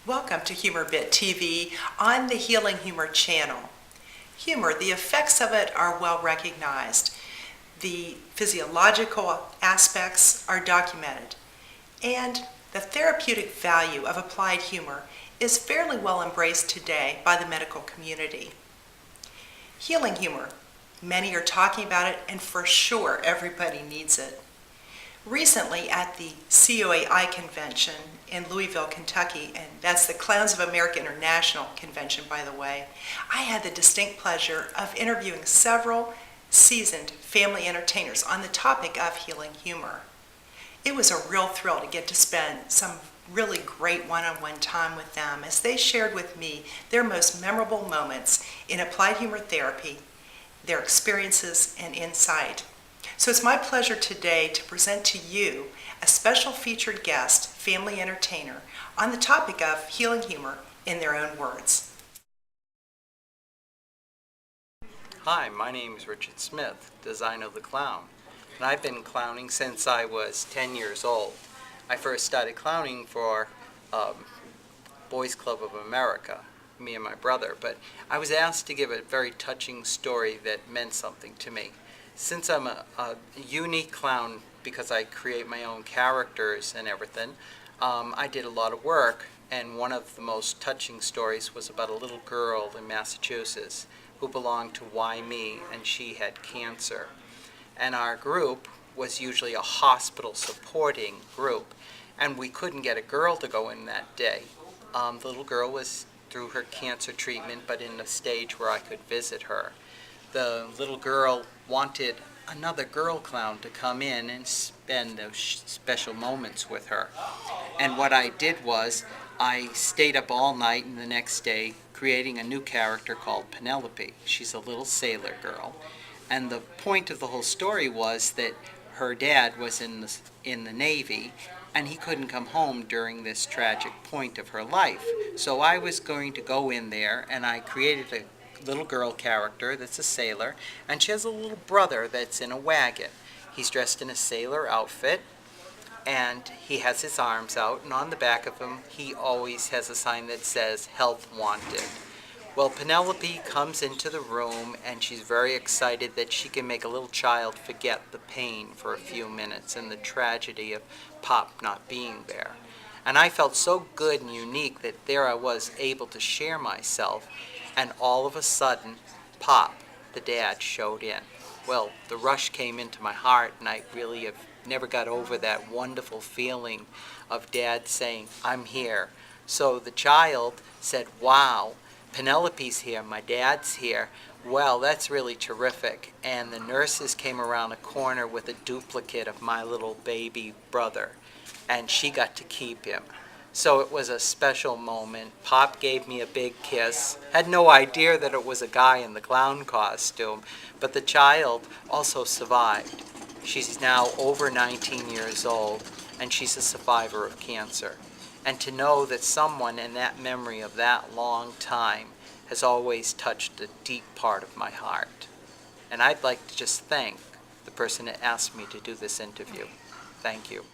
Welcome to Humor Bit TV on the Healing Humor channel. Humor, the effects of it are well recognized. The physiological aspects are documented. And the therapeutic value of applied humor is fairly well embraced today by the medical community. Healing humor. Many are talking about it, and for sure everybody needs it. Recently at the COAI convention in Louisville, Kentucky, and that's the Clowns of America International convention, by the way, I had the distinct pleasure of interviewing several seasoned family entertainers on the topic of healing humor. It was a real thrill to get to spend some really great one-on-one time with them as they shared with me their most memorable moments in applied humor therapy, their experiences and insight. So it's my pleasure today to present to you a special featured guest, family entertainer, on the topic of healing humor in their own words. Hi, my name is Richard Smith, designer of the clown, and I've been clowning since I was 10 years old. I first started clowning for Boys Club of America, me and my brother, but I was asked to give a very touching story that meant something to me. Since I'm a unique clown because I create my own characters and everything, I did a lot of work, and one of the most touching stories was about a little girl in Massachusetts who belonged to Why Me, and she had cancer. And our group was usually a hospital supporting group, and we couldn't get a girl to go in that day. The little girl was through her cancer treatment, but in a stage where I could visit her. The little girl wanted another girl clown to come in and spend those special moments with her. And what I did was I stayed up all night and the next day creating a new character called Penelope. She's a little sailor girl. And the point of the whole story was that her dad was in the Navy, and he couldn't come home during this tragic point of her life. So I was going to go in there, and I created a little girl character that's a sailor, and she has a little brother that's in a wagon. He's dressed in a sailor outfit, and he has his arms out, and on the back of him he always has a sign that says "Help Wanted." Well, Penelope comes into the room, and she's very excited that she can make a little child forget the pain for a few minutes and the tragedy of Pop not being there. And I felt so good and unique that there I was able to share myself, and all of a sudden, Pop, the dad, showed in. Well, the rush came into my heart, and I really have never got over that wonderful feeling of Dad saying, "I'm here." So the child said, "Wow, Penelope's here, my dad's here. Well, that's really terrific." And the nurses came around a corner with a duplicate of my little baby brother, and she got to keep him. So it was a special moment. Pop gave me a big kiss. Had no idea that it was a guy in the clown costume, but the child also survived. She's now over 19 years old, and she's a survivor of cancer. And to know that someone in that memory of that long time has always touched a deep part of my heart. And I'd like to just thank the person that asked me to do this interview. Thank you.